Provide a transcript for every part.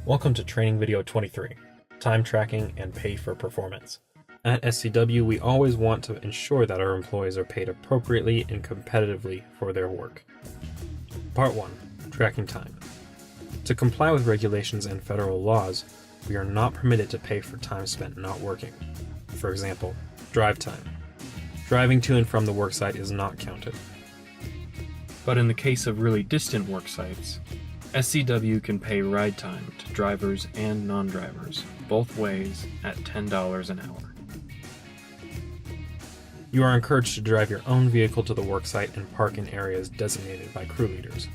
Welcome to Training Video 23, Time Tracking and Pay for Performance. At SCW, we always want to ensure that our employees are paid appropriately and competitively for their work. Part 1. Tracking Time. To comply with regulations and federal laws, we are not permitted to pay for time spent not working. For example, drive time. Driving to and from the worksite is not counted. But in the case of really distant work sites, SCW can pay ride time to drivers and non-drivers, both ways at $10 an hour. You are encouraged to drive your own vehicle to the worksite and park in areas designated by crew leaders.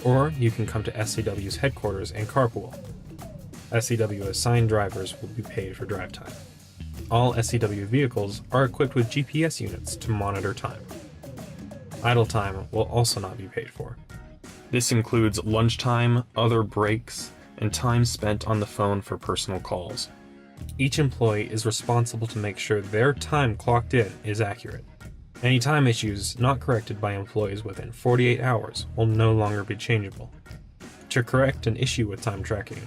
Or you can come to SCW's headquarters and carpool. SCW assigned drivers will be paid for drive time. All SCW vehicles are equipped with GPS units to monitor time. Idle time will also not be paid for. This includes lunchtime, other breaks, and time spent on the phone for personal calls. Each employee is responsible to make sure their time clocked in is accurate. Any time issues not corrected by employees within 48 hours will no longer be changeable. To correct an issue with time tracking,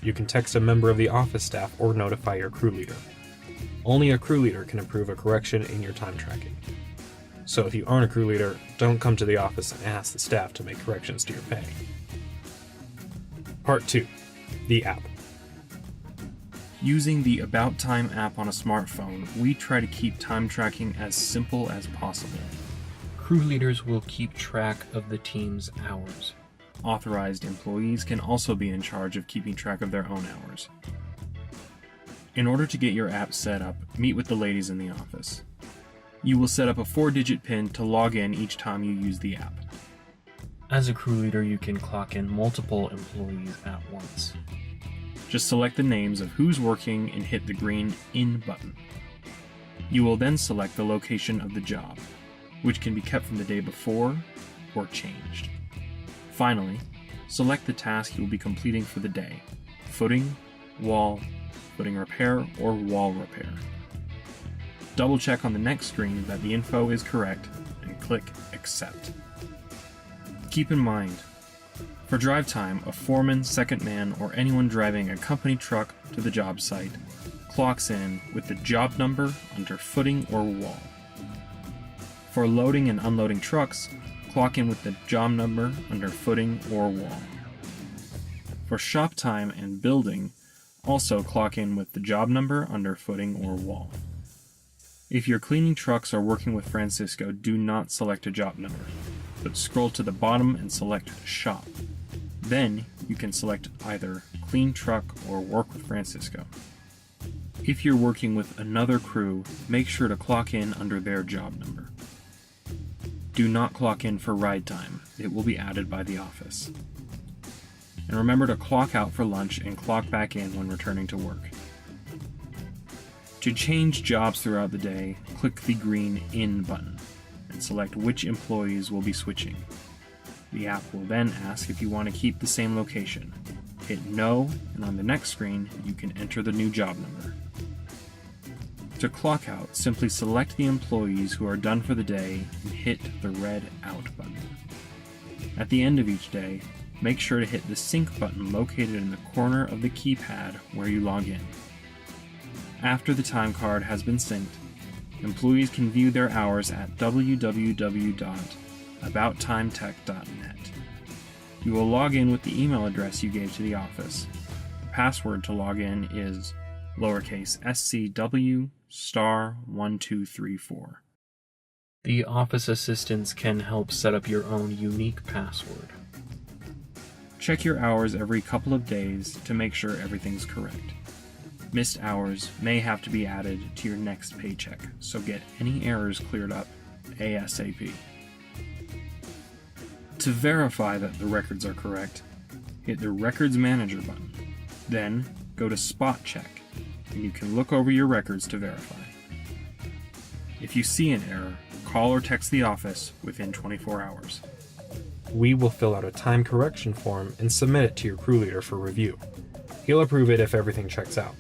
you can text a member of the office staff or notify your crew leader. Only a crew leader can approve a correction in your time tracking. So if you aren't a crew leader, don't come to the office and ask the staff to make corrections to your pay. Part 2. The app. Using the About Time app on a smartphone, we try to keep time tracking as simple as possible. Crew leaders will keep track of the team's hours. Authorized employees can also be in charge of keeping track of their own hours. In order to get your app set up, meet with the ladies in the office. You will set up a 4-digit PIN to log in each time you use the app. As a crew leader, you can clock in multiple employees at once. Just select the names of who's working and hit the green In button. You will then select the location of the job, which can be kept from the day before or changed. Finally, select the task you will be completing for the day: footing, wall, footing repair, or wall repair. Double check on the next screen that the info is correct and click Accept. Keep in mind, for drive time, a foreman, second man, or anyone driving a company truck to the job site clocks in with the job number under footing or wall. For loading and unloading trucks, clock in with the job number under footing or wall. For shop time and building, also clock in with the job number under footing or wall. If you're cleaning trucks or working with Francisco, do not select a job number, but scroll to the bottom and select Shop. Then you can select either Clean Truck or Work with Francisco. If you're working with another crew, make sure to clock in under their job number. Do not clock in for ride time. It will be added by the office. And remember to clock out for lunch and clock back in when returning to work. To change jobs throughout the day, click the green In button and select which employees will be switching. The app will then ask if you want to keep the same location. Hit No, and on the next screen, you can enter the new job number. To clock out, simply select the employees who are done for the day and hit the red Out button. At the end of each day, make sure to hit the Sync button located in the corner of the keypad where you log in. After the time card has been synced, employees can view their hours at www.abouttimetech.net. You will log in with the email address you gave to the office. The password to log in is lowercase SCW*1234. The office assistants can help set up your own unique password. Check your hours every couple of days to make sure everything's correct. Missed hours may have to be added to your next paycheck, so get any errors cleared up ASAP. To verify that the records are correct, hit the Records Manager button. Then, go to Spot Check, and you can look over your records to verify. If you see an error, call or text the office within 24 hours. We will fill out a time correction form and submit it to your crew leader for review. He'll approve it if everything checks out.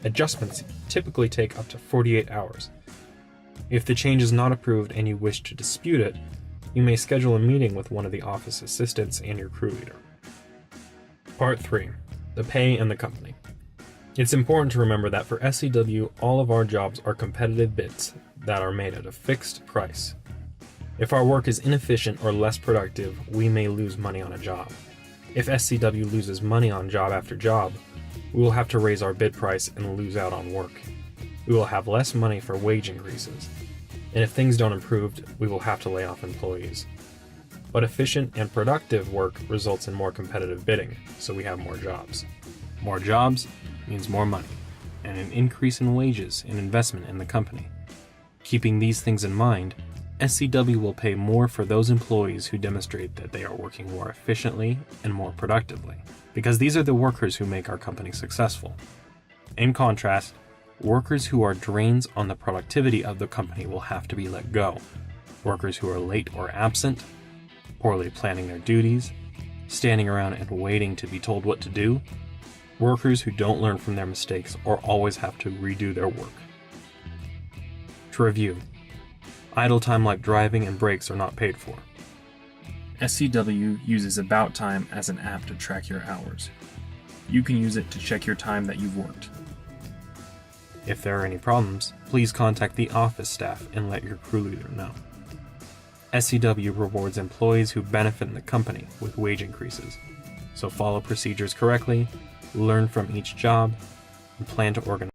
Adjustments typically take up to 48 hours. If the change is not approved and you wish to dispute it, you may schedule a meeting with one of the office assistants and your crew leader. Part 3. The pay and the company. It's important to remember that for SCW, all of our jobs are competitive bids that are made at a fixed price. If our work is inefficient or less productive, we may lose money on a job. If SCW loses money on job after job, we will have to raise our bid price and lose out on work. We will have less money for wage increases. And if things don't improve, we will have to lay off employees. But efficient and productive work results in more competitive bidding, so we have more jobs. More jobs means more money, and an increase in wages and investment in the company. Keeping these things in mind, SCW will pay more for those employees who demonstrate that they are working more efficiently and more productively, because these are the workers who make our company successful. In contrast, workers who are drains on the productivity of the company will have to be let go. Workers who are late or absent, poorly planning their duties, standing around and waiting to be told what to do, workers who don't learn from their mistakes or always have to redo their work. To review, idle time like driving and breaks are not paid for. SCW uses About Time as an app to track your hours. You can use it to check your time that you've worked. If there are any problems, please contact the office staff and let your crew leader know. SCW rewards employees who benefit in the company with wage increases, so follow procedures correctly, learn from each job, and plan to organize